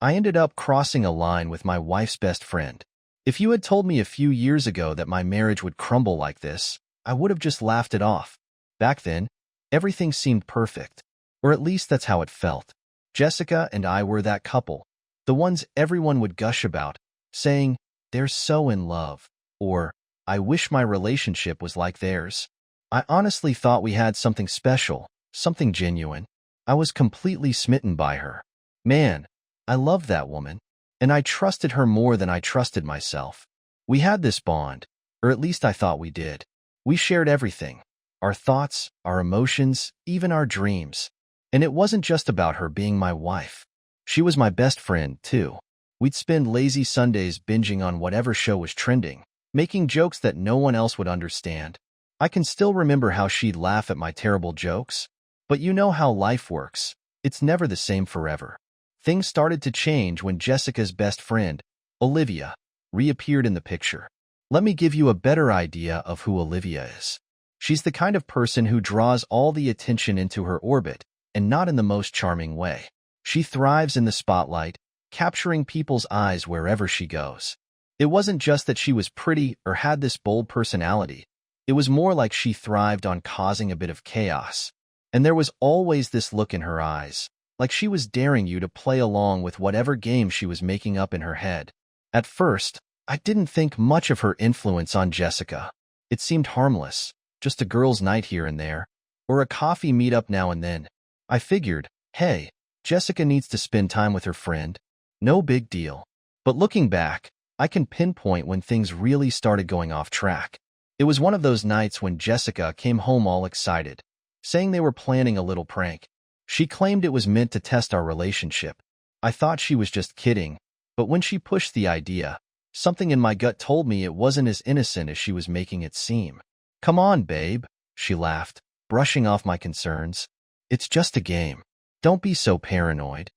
I ended up crossing a line with my wife's best friend. If you had told me a few years ago that my marriage would crumble like this, I would have just laughed it off. Back then, everything seemed perfect, or at least that's how it felt. Jessica and I were that couple, the ones everyone would gush about, saying, "They're so in love," or "I wish my relationship was like theirs." I honestly thought we had something special, something genuine. I was completely smitten by her. Man, I loved that woman, and I trusted her more than I trusted myself. We had this bond, or at least I thought we did. We shared everything, our thoughts, our emotions, even our dreams. And it wasn't just about her being my wife. She was my best friend, too. We'd spend lazy Sundays binging on whatever show was trending, making jokes that no one else would understand. I can still remember how she'd laugh at my terrible jokes. But you know how life works. It's never the same forever. Things started to change when Jessica's best friend, Olivia, reappeared in the picture. Let me give you a better idea of who Olivia is. She's the kind of person who draws all the attention into her orbit, and not in the most charming way. She thrives in the spotlight, capturing people's eyes wherever she goes. It wasn't just that she was pretty or had this bold personality. It was more like she thrived on causing a bit of chaos. And there was always this look in her eyes, like she was daring you to play along with whatever game she was making up in her head. At first, I didn't think much of her influence on Jessica. It seemed harmless, just a girls' night here and there, or a coffee meetup now and then. I figured, hey, Jessica needs to spend time with her friend. No big deal. But looking back, I can pinpoint when things really started going off track. It was one of those nights when Jessica came home all excited, saying they were planning a little prank. She claimed it was meant to test our relationship. I thought she was just kidding, but when she pushed the idea, something in my gut told me it wasn't as innocent as she was making it seem. "Come on, babe," she laughed, brushing off my concerns. "It's just a game. Don't be so paranoid."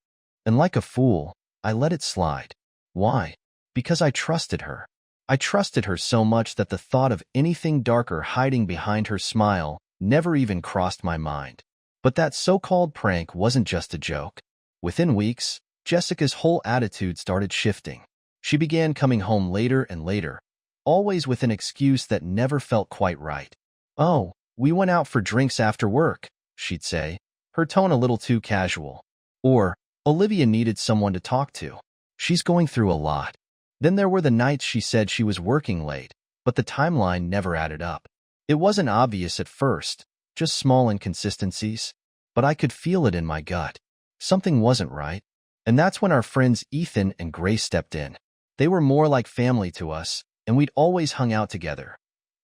And like a fool, I let it slide. Why? Because I trusted her. I trusted her so much that the thought of anything darker hiding behind her smile never even crossed my mind. But that so-called prank wasn't just a joke. Within weeks, Jessica's whole attitude started shifting. She began coming home later and later, always with an excuse that never felt quite right. "Oh, we went out for drinks after work," she'd say, her tone a little too casual. Or, "Olivia needed someone to talk to. She's going through a lot." Then there were the nights she said she was working late, but the timeline never added up. It wasn't obvious at first, just small inconsistencies, but I could feel it in my gut. Something wasn't right. And that's when our friends Ethan and Grace stepped in. They were more like family to us, and we'd always hung out together.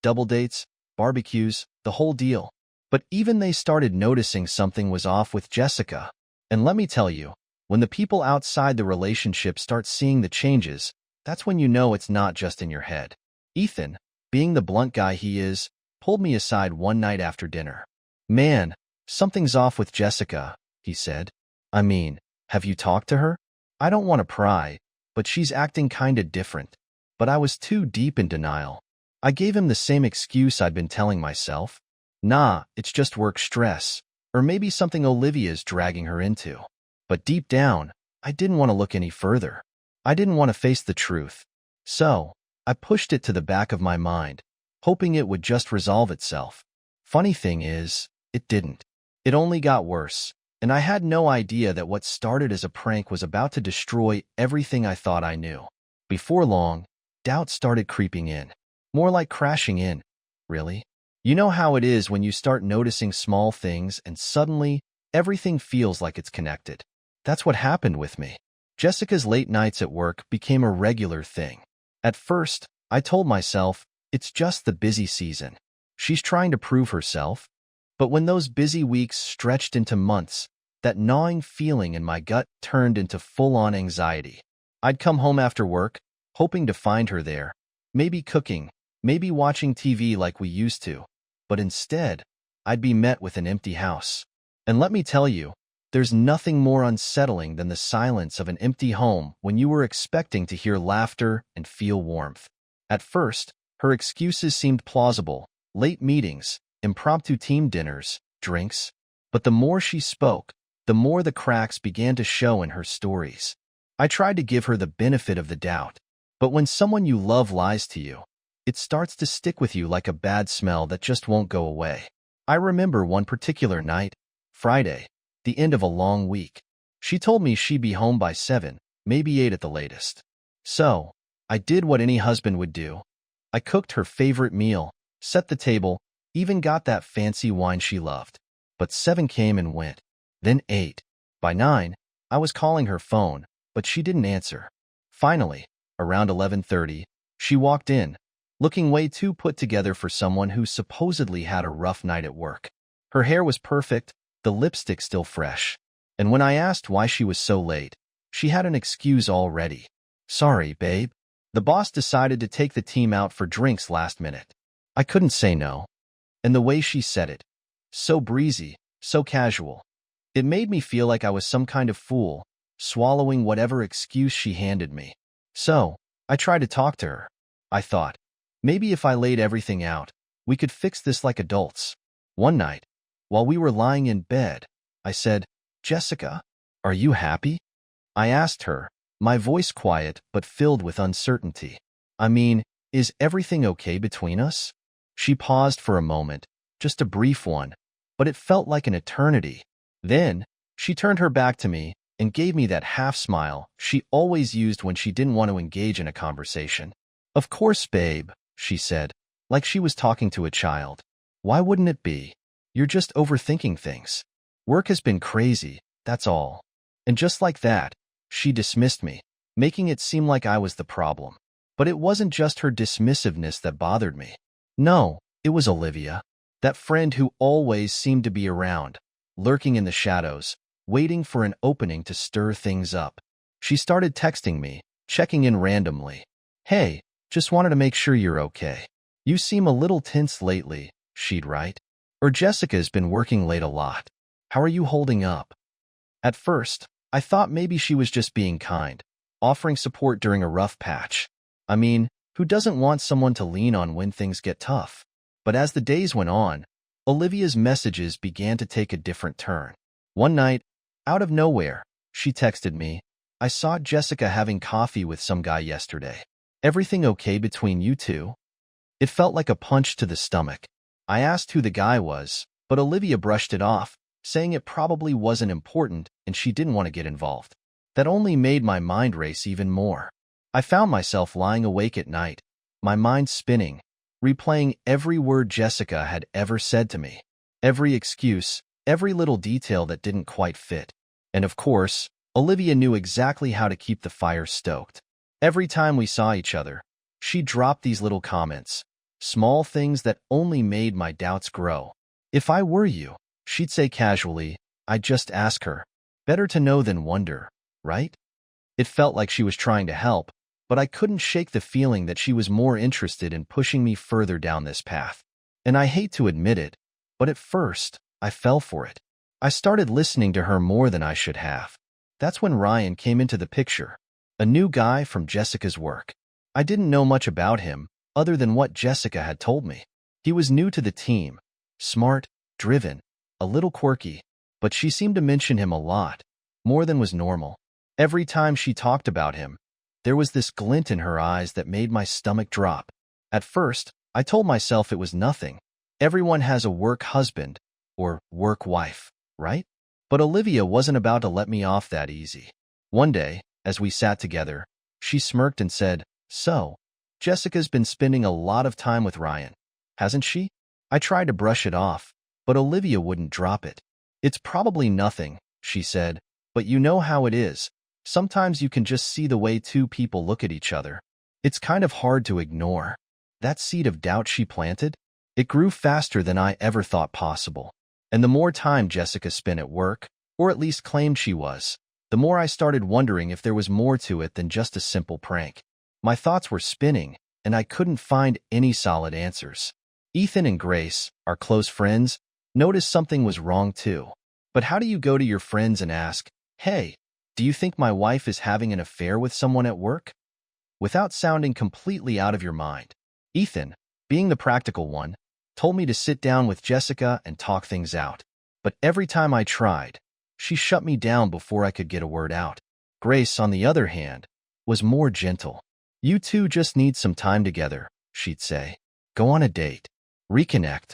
Double dates, barbecues, the whole deal. But even they started noticing something was off with Jessica. And let me tell you, when the people outside the relationship start seeing the changes, that's when you know it's not just in your head. Ethan, being the blunt guy he is, pulled me aside one night after dinner. "Man, something's off with Jessica," he said. "I mean, have you talked to her? I don't want to pry, but she's acting kinda different." But I was too deep in denial. I gave him the same excuse I'd been telling myself. "Nah, it's just work stress, or maybe something Olivia's dragging her into." But deep down, I didn't want to look any further. I didn't want to face the truth. So, I pushed it to the back of my mind, hoping it would just resolve itself. Funny thing is, it didn't. It only got worse, and I had no idea that what started as a prank was about to destroy everything I thought I knew. Before long, doubt started creeping in. More like crashing in. Really? You know how it is when you start noticing small things and suddenly everything feels like it's connected. That's what happened with me. Jessica's late nights at work became a regular thing. At first, I told myself, it's just the busy season. She's trying to prove herself. But when those busy weeks stretched into months, that gnawing feeling in my gut turned into full-on anxiety. I'd come home after work, hoping to find her there, maybe cooking, maybe watching TV like we used to. But instead, I'd be met with an empty house. And let me tell you, there's nothing more unsettling than the silence of an empty home when you were expecting to hear laughter and feel warmth. At first, her excuses seemed plausible: late meetings, impromptu team dinners, drinks. But the more she spoke, the more the cracks began to show in her stories. I tried to give her the benefit of the doubt. But when someone you love lies to you, it starts to stick with you like a bad smell that just won't go away. I remember one particular night, Friday, the end of a long week. She told me she'd be home by 7, maybe 8 at the latest. So, I did what any husband would do. I cooked her favorite meal, set the table, even got that fancy wine she loved. But 7 came and went. Then 8. By 9, I was calling her phone, but she didn't answer. Finally, around 11:30, she walked in, looking way too put together for someone who supposedly had a rough night at work. Her hair was perfect, the lipstick still fresh. And when I asked why she was so late, she had an excuse already. Sorry, babe. The boss decided to take the team out for drinks last minute. I couldn't say no. And the way she said it, so breezy, so casual, it made me feel like I was some kind of fool, swallowing whatever excuse she handed me. So, I tried to talk to her. I thought, maybe if I laid everything out, we could fix this like adults. One night, while we were lying in bed, I said, Jessica, are you happy? I asked her, my voice quiet but filled with uncertainty. I mean, is everything okay between us? She paused for a moment, just a brief one, but it felt like an eternity. Then, she turned her back to me and gave me that half smile she always used when she didn't want to engage in a conversation. Of course, babe, she said, like she was talking to a child. Why wouldn't it be? You're just overthinking things. Work has been crazy, that's all. And just like that, she dismissed me, making it seem like I was the problem. But it wasn't just her dismissiveness that bothered me. No, it was Olivia, that friend who always seemed to be around, lurking in the shadows, waiting for an opening to stir things up. She started texting me, checking in randomly. Hey, just wanted to make sure you're okay. You seem a little tense lately, she'd write. Or Jessica's been working late a lot. How are you holding up? At first, I thought maybe she was just being kind, offering support during a rough patch. I mean, who doesn't want someone to lean on when things get tough? But as the days went on, Olivia's messages began to take a different turn. One night, out of nowhere, she texted me, I saw Jessica having coffee with some guy yesterday. Everything okay between you two? It felt like a punch to the stomach. I asked who the guy was, but Olivia brushed it off, saying it probably wasn't important and she didn't want to get involved. That only made my mind race even more. I found myself lying awake at night, my mind spinning, replaying every word Jessica had ever said to me, every excuse, every little detail that didn't quite fit. And of course, Olivia knew exactly how to keep the fire stoked. Every time we saw each other, she dropped these little comments, small things that only made my doubts grow. If I were you, she'd say casually, I'd just ask her. Better to know than wonder, right? It felt like she was trying to help, but I couldn't shake the feeling that she was more interested in pushing me further down this path. And I hate to admit it, but at first, I fell for it. I started listening to her more than I should have. That's when Ryan came into the picture, a new guy from Jessica's work. I didn't know much about him, other than what Jessica had told me. He was new to the team, smart, driven, a little quirky, but she seemed to mention him a lot, more than was normal. Every time she talked about him, there was this glint in her eyes that made my stomach drop. At first, I told myself it was nothing. Everyone has a work husband, or work wife, right? But Olivia wasn't about to let me off that easy. One day, as we sat together, she smirked and said, So, Jessica's been spending a lot of time with Ryan, hasn't she? I tried to brush it off, but Olivia wouldn't drop it. It's probably nothing, she said, but you know how it is. Sometimes you can just see the way two people look at each other. It's kind of hard to ignore. That seed of doubt she planted, it grew faster than I ever thought possible. And the more time Jessica spent at work, or at least claimed she was, the more I started wondering if there was more to it than just a simple prank. My thoughts were spinning, and I couldn't find any solid answers. Ethan and Grace, our close friends, noticed something was wrong too. But how do you go to your friends and ask, Hey, do you think my wife is having an affair with someone at work? Without sounding completely out of your mind. Ethan, being the practical one, told me to sit down with Jessica and talk things out. But every time I tried, she shut me down before I could get a word out. Grace, on the other hand, was more gentle. You two just need some time together, she'd say. Go on a date. Reconnect.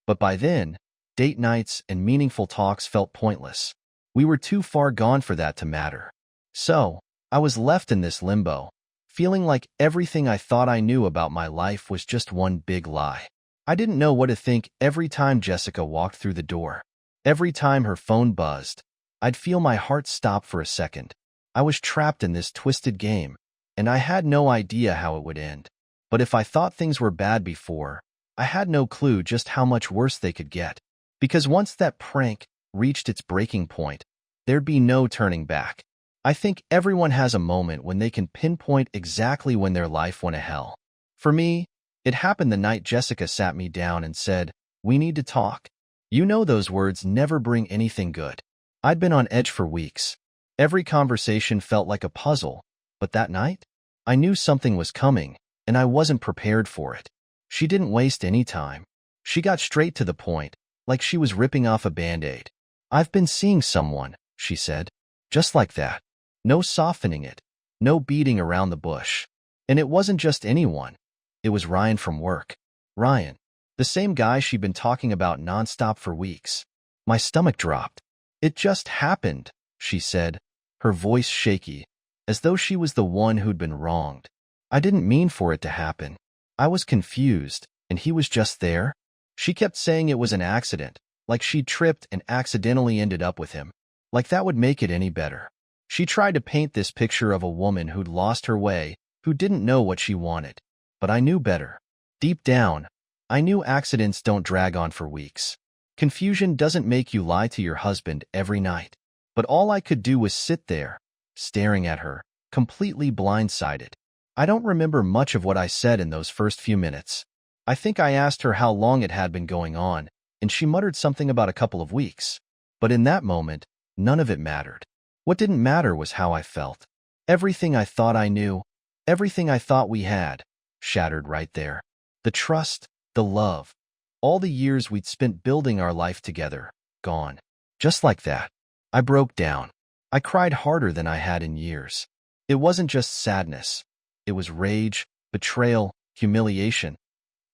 But by then, date nights and meaningful talks felt pointless. We were too far gone for that to matter. So, I was left in this limbo, feeling like everything I thought I knew about my life was just one big lie. I didn't know what to think every time Jessica walked through the door. Every time her phone buzzed, I'd feel my heart stop for a second. I was trapped in this twisted game, and I had no idea how it would end. But if I thought things were bad before, I had no clue just how much worse they could get. Because once that prank reached its breaking point, there'd be no turning back. I think everyone has a moment when they can pinpoint exactly when their life went to hell. For me, it happened the night Jessica sat me down and said, "We need to talk." You know those words never bring anything good. I'd been on edge for weeks. Every conversation felt like a puzzle, but that night, I knew something was coming, and I wasn't prepared for it. She didn't waste any time. She got straight to the point, like she was ripping off a Band-Aid. "I've been seeing someone," she said. Just like that. No softening it. No beating around the bush. And it wasn't just anyone. It was Ryan from work. Ryan. The same guy she'd been talking about nonstop for weeks. My stomach dropped. "It just happened," she said, her voice shaky, as though she was the one who'd been wronged. "I didn't mean for it to happen. I was confused, and he was just there." She kept saying it was an accident, like she'd tripped and accidentally ended up with him. Like that would make it any better. She tried to paint this picture of a woman who'd lost her way, who didn't know what she wanted. But I knew better. Deep down, I knew accidents don't drag on for weeks. Confusion doesn't make you lie to your husband every night. But all I could do was sit there, staring at her, completely blindsided. I don't remember much of what I said in those first few minutes. I think I asked her how long it had been going on, and she muttered something about a couple of weeks. But in that moment, none of it mattered. What didn't matter was how I felt. Everything I thought I knew, everything I thought we had, shattered right there. The trust, the love, all the years we'd spent building our life together, gone. Just like that. I broke down. I cried harder than I had in years. It wasn't just sadness. It was rage, betrayal, humiliation.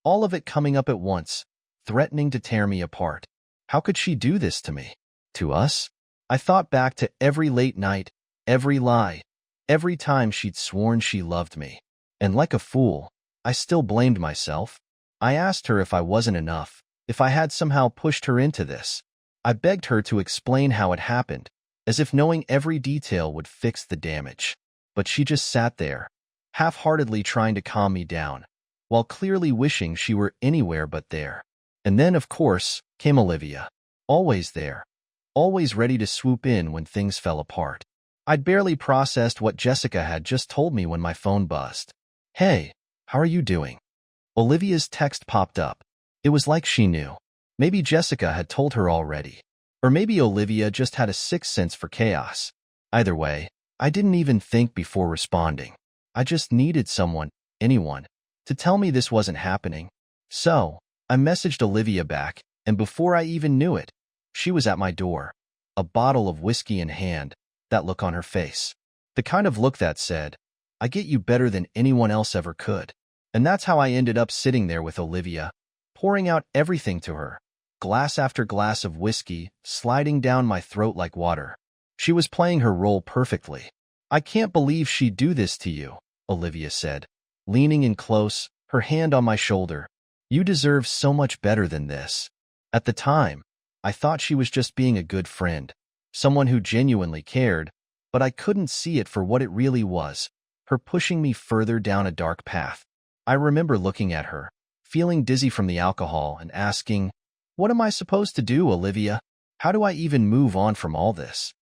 All of it coming up at once, threatening to tear me apart. How could she do this to me? To us? I thought back to every late night, every lie, every time she'd sworn she loved me. And like a fool, I still blamed myself. I asked her if I wasn't enough, if I had somehow pushed her into this. I begged her to explain how it happened, as if knowing every detail would fix the damage. But she just sat there, half-heartedly trying to calm me down, while clearly wishing she were anywhere but there. And then, of course, came Olivia. Always there. Always ready to swoop in when things fell apart. I'd barely processed what Jessica had just told me when my phone buzzed. "Hey, how are you doing?" Olivia's text popped up. It was like she knew. Maybe Jessica had told her already. Or maybe Olivia just had a sixth sense for chaos. Either way, I didn't even think before responding. I just needed someone, anyone, to tell me this wasn't happening. So, I messaged Olivia back, and before I even knew it, she was at my door, a bottle of whiskey in hand, that look on her face. The kind of look that said, "I get you better than anyone else ever could." And that's how I ended up sitting there with Olivia, pouring out everything to her, glass after glass of whiskey, sliding down my throat like water. She was playing her role perfectly. "I can't believe she'd do this to you," Olivia said, leaning in close, her hand on my shoulder. "You deserve so much better than this." At the time, I thought she was just being a good friend, someone who genuinely cared, but I couldn't see it for what it really was, her pushing me further down a dark path. I remember looking at her, feeling dizzy from the alcohol, and asking, "What am I supposed to do, Olivia? How do I even move on from all this?"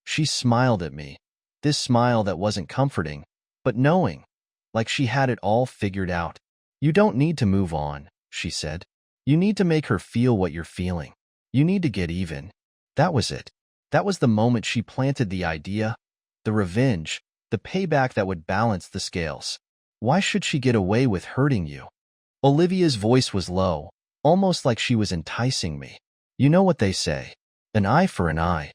She smiled at me, this smile that wasn't comforting, but knowing, like she had it all figured out. "You don't need to move on," she said. "You need to make her feel what you're feeling. You need to get even." That was it. That was the moment she planted the idea, the revenge, the payback that would balance the scales. Why should she get away with hurting you? Olivia's voice was low, almost like she was enticing me. "You know what they say, an eye for an eye."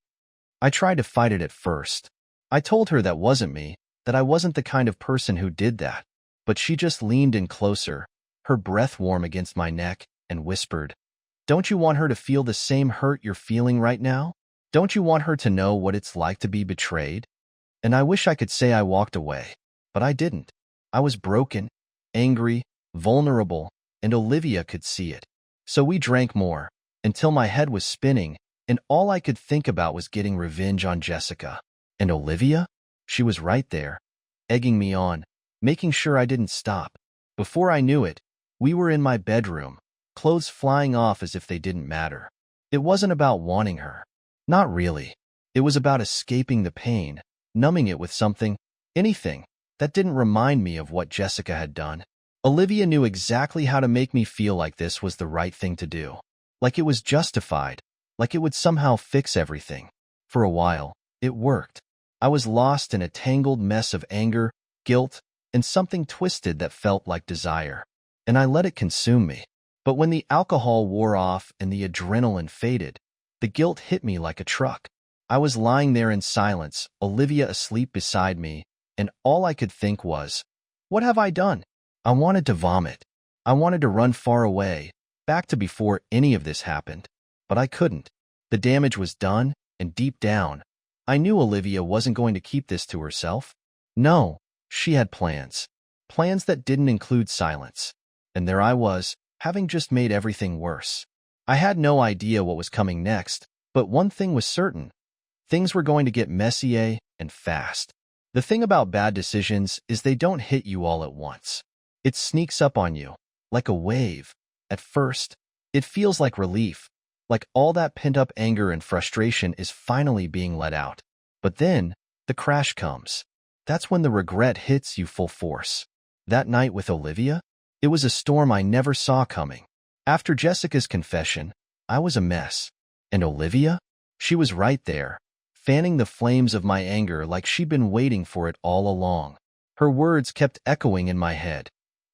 I tried to fight it at first. I told her that wasn't me, that I wasn't the kind of person who did that. But she just leaned in closer, her breath warm against my neck, and whispered, "Don't you want her to feel the same hurt you're feeling right now? Don't you want her to know what it's like to be betrayed?" And I wish I could say I walked away, but I didn't. I was broken, angry, vulnerable, and Olivia could see it. So we drank more, until my head was spinning, and all I could think about was getting revenge on Jessica. And Olivia? She was right there, egging me on, making sure I didn't stop. Before I knew it, we were in my bedroom, clothes flying off as if they didn't matter. It wasn't about wanting her. Not really. It was about escaping the pain, numbing it with something, anything, that didn't remind me of what Jessica had done. Olivia knew exactly how to make me feel like this was the right thing to do. Like it was justified, like it would somehow fix everything. For a while, it worked. I was lost in a tangled mess of anger, guilt, and something twisted that felt like desire. And I let it consume me. But when the alcohol wore off and the adrenaline faded, the guilt hit me like a truck. I was lying there in silence, Olivia asleep beside me, and all I could think was, what have I done? I wanted to vomit. I wanted to run far away, back to before any of this happened. But I couldn't. The damage was done, and deep down, I knew Olivia wasn't going to keep this to herself. No, she had plans. Plans that didn't include silence. And there I was, having just made everything worse. I had no idea what was coming next, but one thing was certain. Things were going to get messy, and fast. The thing about bad decisions is they don't hit you all at once. It sneaks up on you, like a wave. At first, it feels like relief, like all that pent-up anger and frustration is finally being let out. But then, the crash comes. That's when the regret hits you full force. That night with Olivia, it was a storm I never saw coming. After Jessica's confession, I was a mess. And Olivia? She was right there, fanning the flames of my anger like she'd been waiting for it all along. Her words kept echoing in my head.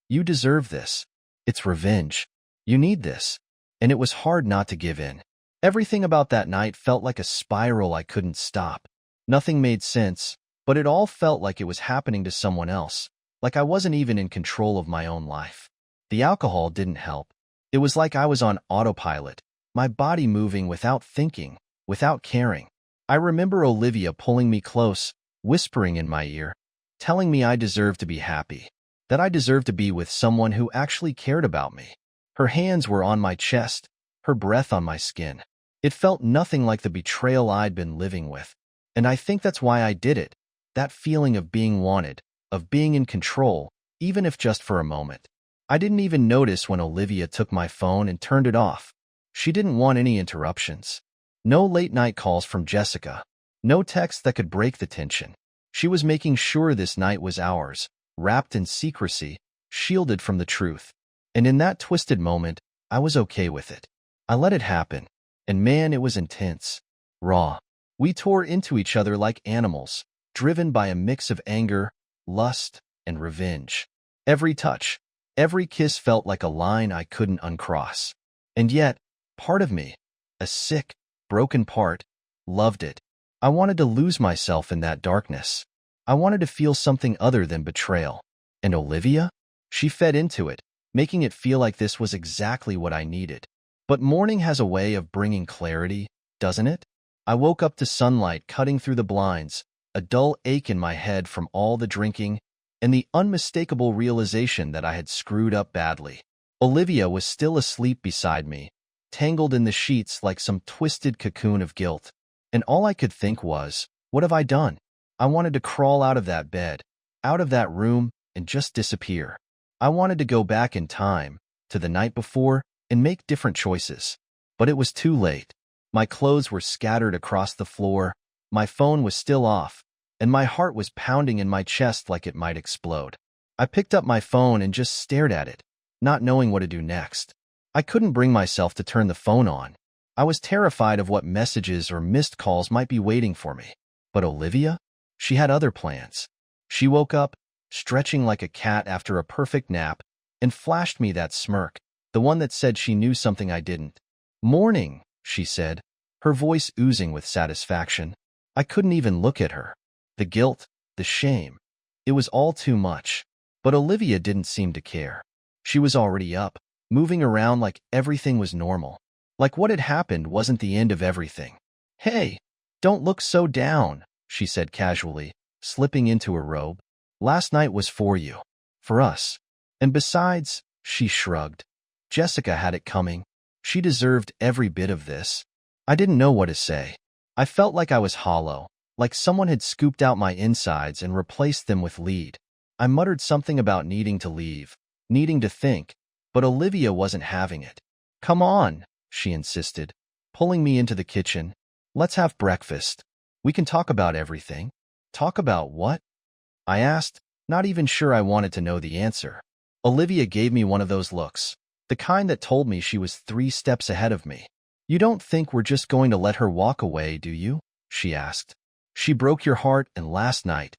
You deserve this. It's revenge. You need this. And it was hard not to give in. Everything about that night felt like a spiral I couldn't stop. Nothing made sense, but it all felt like it was happening to someone else, like I wasn't even in control of my own life. The alcohol didn't help. It was like I was on autopilot, my body moving without thinking, without caring. I remember Olivia pulling me close, whispering in my ear, telling me I deserved to be happy, that I deserved to be with someone who actually cared about me. Her hands were on my chest, her breath on my skin. It felt nothing like the betrayal I'd been living with. And I think that's why I did it. That feeling of being wanted, of being in control, even if just for a moment. I didn't even notice when Olivia took my phone and turned it off. She didn't want any interruptions. No late-night calls from Jessica. No text that could break the tension. She was making sure this night was ours, wrapped in secrecy, shielded from the truth. And in that twisted moment, I was okay with it. I let it happen. And man, it was intense. Raw. We tore into each other like animals, driven by a mix of anger, lust, and revenge. Every touch, every kiss felt like a line I couldn't uncross. And yet, part of me, a sick, broken part, loved it. I wanted to lose myself in that darkness. I wanted to feel something other than betrayal. And Olivia? She fed into it, making it feel like this was exactly what I needed. But morning has a way of bringing clarity, doesn't it? I woke up to sunlight cutting through the blinds, a dull ache in my head from all the drinking, and the unmistakable realization that I had screwed up badly. Olivia was still asleep beside me, tangled in the sheets like some twisted cocoon of guilt. And all I could think was, what have I done? I wanted to crawl out of that bed, out of that room, and just disappear. I wanted to go back in time, to the night before, and make different choices. But it was too late. My clothes were scattered across the floor, my phone was still off, and my heart was pounding in my chest like it might explode. I picked up my phone and just stared at it, not knowing what to do next. I couldn't bring myself to turn the phone on. I was terrified of what messages or missed calls might be waiting for me. But Olivia? She had other plans. She woke up, stretching like a cat after a perfect nap, and flashed me that smirk, the one that said she knew something I didn't. "Morning," she said, her voice oozing with satisfaction. I couldn't even look at her. The guilt, the shame. It was all too much. But Olivia didn't seem to care. She was already up, moving around like everything was normal. Like what had happened wasn't the end of everything. "Hey, don't look so down," she said casually, slipping into her robe. "Last night was for you. For us. And besides," she shrugged, "Jessica had it coming. She deserved every bit of this." I didn't know what to say. I felt like I was hollow, like someone had scooped out my insides and replaced them with lead. I muttered something about needing to leave, needing to think, but Olivia wasn't having it. "Come on," she insisted, pulling me into the kitchen. "Let's have breakfast. We can talk about everything." "Talk about what?" I asked, not even sure I wanted to know the answer. Olivia gave me one of those looks, the kind that told me she was 3 steps ahead of me. "You don't think we're just going to let her walk away, do you?" she asked. "She broke your heart, and last night,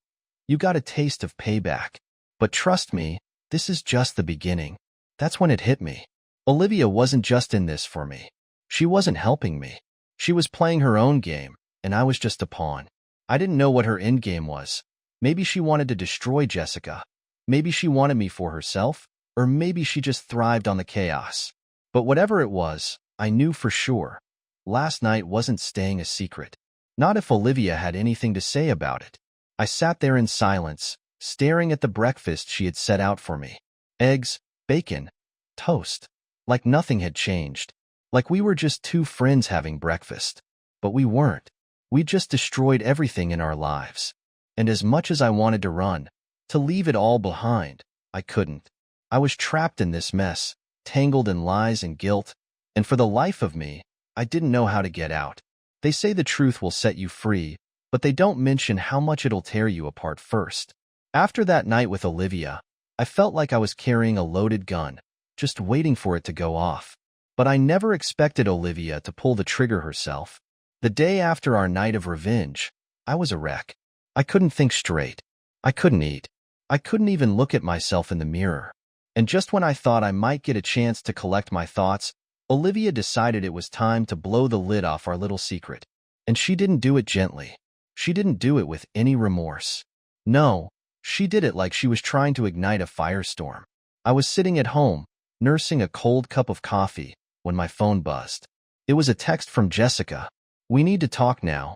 you got a taste of payback. But trust me, this is just the beginning." That's when it hit me. Olivia wasn't just in this for me. She wasn't helping me. She was playing her own game, and I was just a pawn. I didn't know what her endgame was. Maybe she wanted to destroy Jessica. Maybe she wanted me for herself, or maybe she just thrived on the chaos. But whatever it was, I knew for sure. Last night wasn't staying a secret. Not if Olivia had anything to say about it. I sat there in silence, staring at the breakfast she had set out for me. Eggs, bacon, toast. Like nothing had changed. Like we were just 2 friends having breakfast. But we weren't. We just destroyed everything in our lives. And as much as I wanted to run, to leave it all behind, I couldn't. I was trapped in this mess, tangled in lies and guilt, and for the life of me, I didn't know how to get out. They say the truth will set you free, but they don't mention how much it'll tear you apart first. After that night with Olivia, I felt like I was carrying a loaded gun, just waiting for it to go off. But I never expected Olivia to pull the trigger herself. The day after our night of revenge, I was a wreck. I couldn't think straight. I couldn't eat. I couldn't even look at myself in the mirror. And just when I thought I might get a chance to collect my thoughts, Olivia decided it was time to blow the lid off our little secret. And she didn't do it gently. She didn't do it with any remorse. No, she did it like she was trying to ignite a firestorm. I was sitting at home, nursing a cold cup of coffee, when my phone buzzed. It was a text from Jessica. "We need to talk now."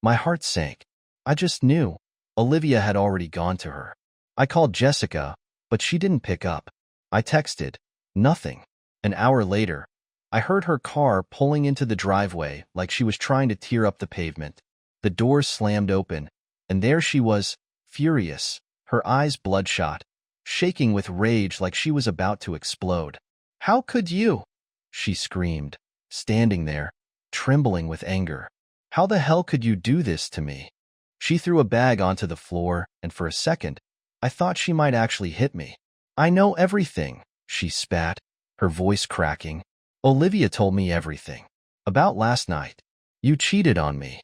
My heart sank. I just knew. Olivia had already gone to her. I called Jessica, but she didn't pick up. I texted. Nothing. An hour later, I heard her car pulling into the driveway like she was trying to tear up the pavement. The doors slammed open, and there she was, furious, her eyes bloodshot, shaking with rage like she was about to explode. "How could you?" she screamed, standing there, trembling with anger. "How the hell could you do this to me?" She threw a bag onto the floor, and for a second, I thought she might actually hit me. "I know everything," she spat, her voice cracking. "Olivia told me everything. About last night. You cheated on me."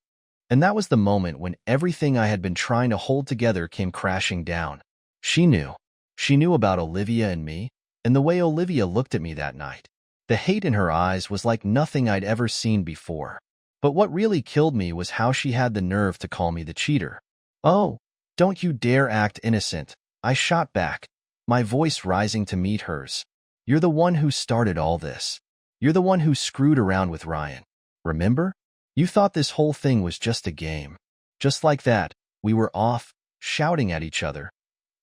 And that was the moment when everything I had been trying to hold together came crashing down. She knew. She knew about Olivia and me, and the way Olivia looked at me that night. The hate in her eyes was like nothing I'd ever seen before. But what really killed me was how she had the nerve to call me the cheater. "Oh, don't you dare act innocent," I shot back, my voice rising to meet hers. "You're the one who started all this. You're the one who screwed around with Ryan. Remember? You thought this whole thing was just a game." Just like that, we were off, shouting at each other,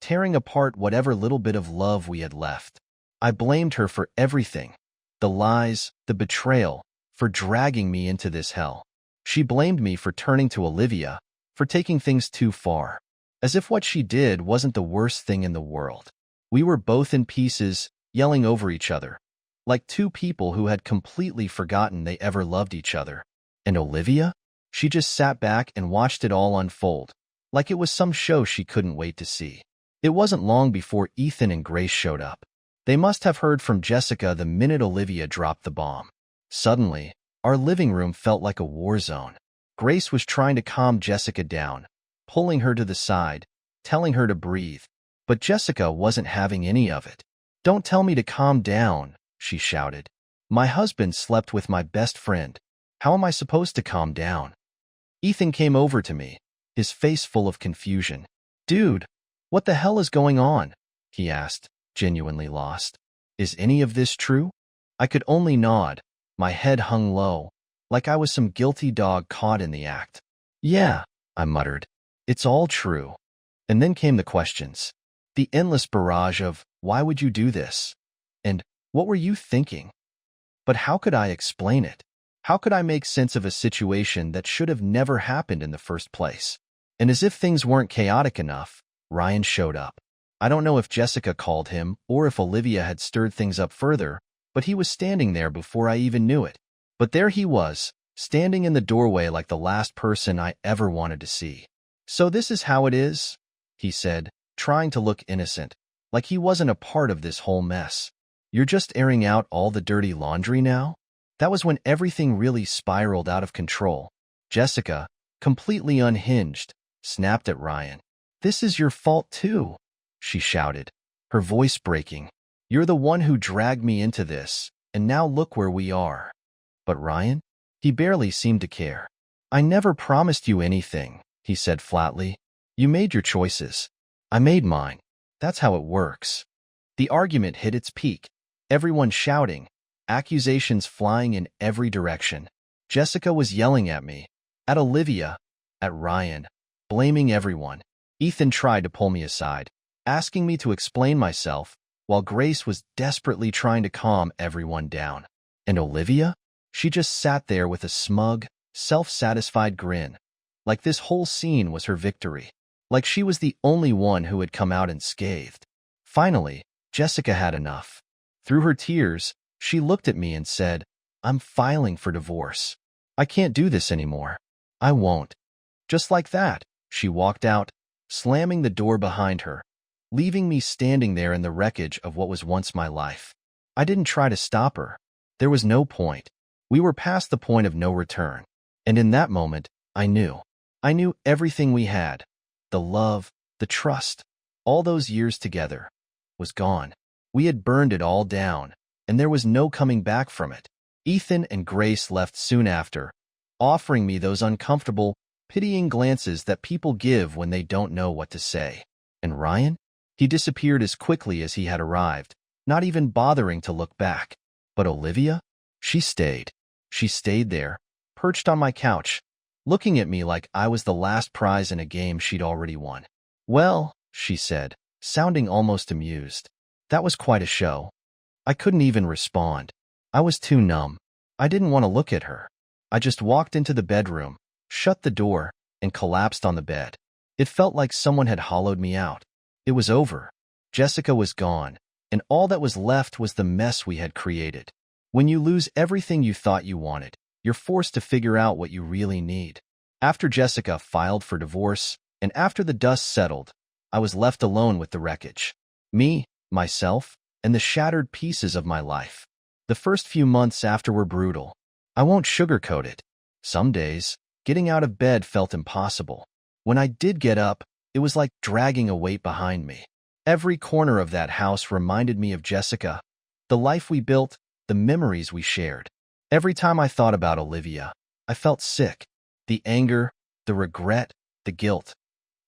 tearing apart whatever little bit of love we had left. I blamed her for everything. The lies, the betrayal, for dragging me into this hell. She blamed me for turning to Olivia, for taking things too far. As if what she did wasn't the worst thing in the world. We were both in pieces, yelling over each other, like 2 people who had completely forgotten they ever loved each other. And Olivia? She just sat back and watched it all unfold, like it was some show she couldn't wait to see. It wasn't long before Ethan and Grace showed up. They must have heard from Jessica the minute Olivia dropped the bomb. Suddenly, our living room felt like a war zone. Grace was trying to calm Jessica down, pulling her to the side, telling her to breathe. But Jessica wasn't having any of it. "Don't tell me to calm down," she shouted. "My husband slept with my best friend. How am I supposed to calm down?" Ethan came over to me, his face full of confusion. "Dude, what the hell is going on?" he asked, genuinely lost. "Is any of this true?" I could only nod, my head hung low, like I was some guilty dog caught in the act. "Yeah," I muttered. "It's all true." And then came the questions. The endless barrage of, "Why would you do this?" And, "What were you thinking?" But how could I explain it? How could I make sense of a situation that should have never happened in the first place? And as if things weren't chaotic enough, Ryan showed up. I don't know if Jessica called him or if Olivia had stirred things up further, but he was standing there before I even knew it. But there he was, standing in the doorway like the last person I ever wanted to see. "So this is how it is?" he said, trying to look innocent, like he wasn't a part of this whole mess. "You're just airing out all the dirty laundry now?" That was when everything really spiraled out of control. Jessica, completely unhinged, snapped at Ryan. "This is your fault too," she shouted, her voice breaking. "You're the one who dragged me into this, and now look where we are." But Ryan? He barely seemed to care. "I never promised you anything," he said flatly. "You made your choices. I made mine. That's how it works." The argument hit its peak, everyone shouting, accusations flying in every direction. Jessica was yelling at me, at Olivia, at Ryan, blaming everyone. Ethan tried to pull me aside, asking me to explain myself, while Grace was desperately trying to calm everyone down. And Olivia? She just sat there with a smug, self-satisfied grin, like this whole scene was her victory, like she was the only one who had come out unscathed. Finally, Jessica had enough. Through her tears, she looked at me and said, "I'm filing for divorce. I can't do this anymore. I won't." Just like that, she walked out, slamming the door behind her, leaving me standing there in the wreckage of what was once my life. I didn't try to stop her. There was no point. We were past the point of no return. And in that moment, I knew. I knew everything we had, the love, the trust, all those years together, was gone. We had burned it all down, and there was no coming back from it. Ethan and Grace left soon after, offering me those uncomfortable, pitying glances that people give when they don't know what to say. And Ryan? He disappeared as quickly as he had arrived, not even bothering to look back. But Olivia? She stayed. She stayed there, perched on my couch, looking at me like I was the last prize in a game she'd already won. "Well," she said, sounding almost amused, "that was quite a show." I couldn't even respond. I was too numb. I didn't want to look at her. I just walked into the bedroom, shut the door, and collapsed on the bed. It felt like someone had hollowed me out. It was over. Jessica was gone, and all that was left was the mess we had created. When you lose everything you thought you wanted, you're forced to figure out what you really need. After Jessica filed for divorce, and after the dust settled, I was left alone with the wreckage. Me, myself, and the shattered pieces of my life. The first few months after were brutal. I won't sugarcoat it. Some days, getting out of bed felt impossible. When I did get up, it was like dragging a weight behind me. Every corner of that house reminded me of Jessica, the life we built, the memories we shared. Every time I thought about Olivia, I felt sick. The anger, the regret, the guilt.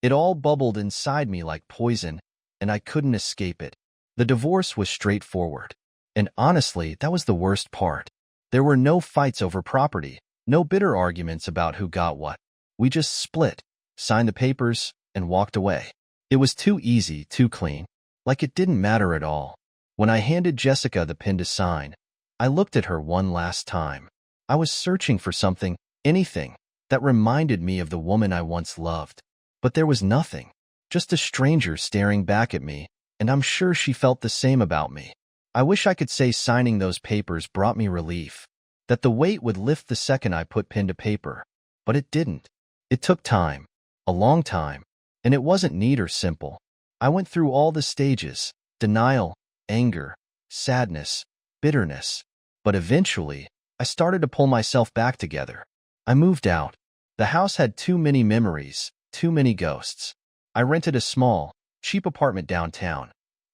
It all bubbled inside me like poison, and I couldn't escape it. The divorce was straightforward. And honestly, that was the worst part. There were no fights over property, no bitter arguments about who got what. We just split, signed the papers, and walked away. It was too easy, too clean, like it didn't matter at all. When I handed Jessica the pen to sign, I looked at her one last time. I was searching for something, anything, that reminded me of the woman I once loved. But there was nothing, just a stranger staring back at me, and I'm sure she felt the same about me. I wish I could say signing those papers brought me relief, that the weight would lift the second I put pen to paper, but it didn't. It took time, a long time, and it wasn't neat or simple. I went through all the stages, denial, anger, sadness, bitterness. But eventually, I started to pull myself back together. I moved out. The house had too many memories, too many ghosts. I rented a small, cheap apartment downtown.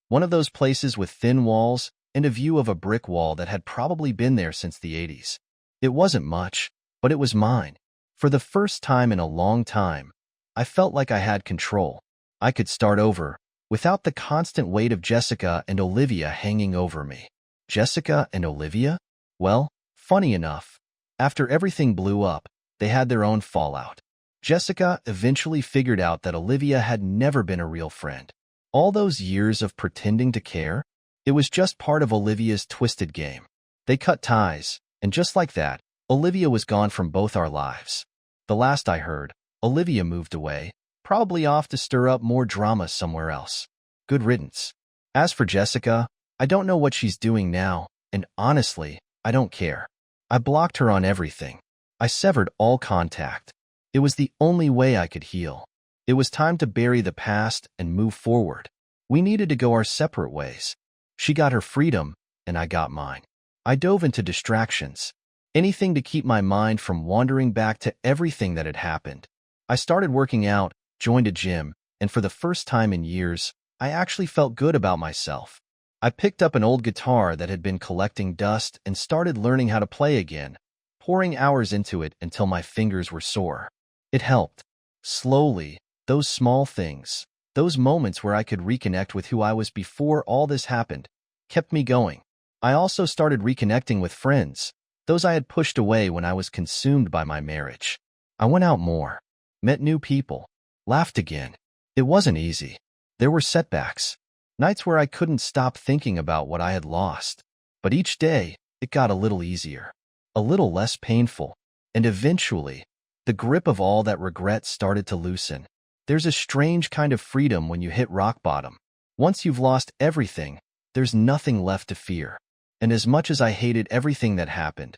One of those places with thin walls and a view of a brick wall that had probably been there since the 80s. It wasn't much, but it was mine. For the first time in a long time, I felt like I had control. I could start over, without the constant weight of Jessica and Olivia hanging over me. Jessica and Olivia? Well, funny enough, after everything blew up, they had their own fallout. Jessica eventually figured out that Olivia had never been a real friend. All those years of pretending to care, it was just part of Olivia's twisted game. They cut ties, and just like that, Olivia was gone from both our lives. The last I heard, Olivia moved away, probably off to stir up more drama somewhere else. Good riddance. As for Jessica, I don't know what she's doing now, and honestly, I don't care. I blocked her on everything. I severed all contact. It was the only way I could heal. It was time to bury the past and move forward. We needed to go our separate ways. She got her freedom, and I got mine. I dove into distractions. Anything to keep my mind from wandering back to everything that had happened. I started working out, joined a gym, and for the first time in years, I actually felt good about myself. I picked up an old guitar that had been collecting dust and started learning how to play again, pouring hours into it until my fingers were sore. It helped. Slowly, those small things, those moments where I could reconnect with who I was before all this happened, kept me going. I also started reconnecting with friends, those I had pushed away when I was consumed by my marriage. I went out more, met new people, laughed again. It wasn't easy. There were setbacks, nights where I couldn't stop thinking about what I had lost. But each day, it got a little easier, a little less painful, and eventually, the grip of all that regret started to loosen. There's a strange kind of freedom when you hit rock bottom. Once you've lost everything, there's nothing left to fear. And as much as I hated everything that happened,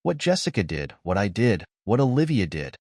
what Jessica did, what I did, what Olivia did,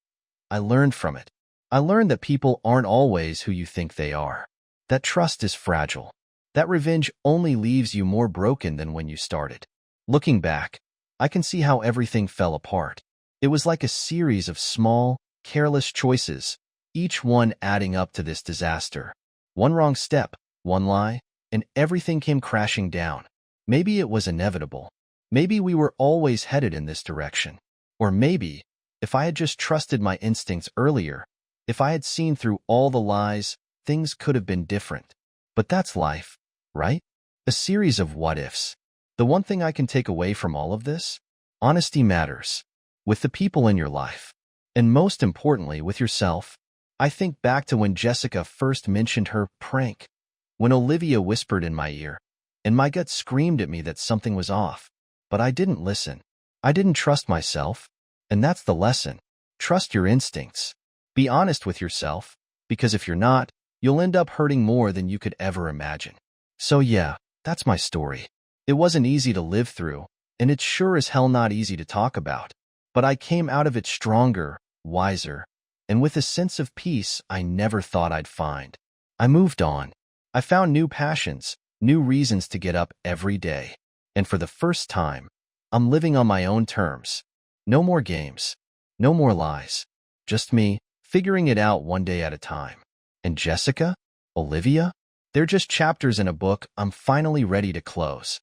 I learned from it. I learned that people aren't always who you think they are. That trust is fragile. That revenge only leaves you more broken than when you started. Looking back, I can see how everything fell apart. It was like a series of small, careless choices, each one adding up to this disaster. One wrong step, one lie, and everything came crashing down. Maybe it was inevitable. Maybe we were always headed in this direction. Or maybe, if I had just trusted my instincts earlier, if I had seen through all the lies, things could have been different. But that's life, right? A series of what-ifs. The one thing I can take away from all of this? Honesty matters. With the people in your life. And most importantly, with yourself. I think back to when Jessica first mentioned her prank. When Olivia whispered in my ear, and my gut screamed at me that something was off. But I didn't listen. I didn't trust myself. And that's the lesson. Trust your instincts. Be honest with yourself, because if you're not, you'll end up hurting more than you could ever imagine. So yeah, that's my story. It wasn't easy to live through, and it's sure as hell not easy to talk about. But I came out of it stronger, wiser, and with a sense of peace I never thought I'd find. I moved on. I found new passions, new reasons to get up every day. And for the first time, I'm living on my own terms. No more games. No more lies. Just me, figuring it out one day at a time. And Jessica? Olivia? They're just chapters in a book I'm finally ready to close.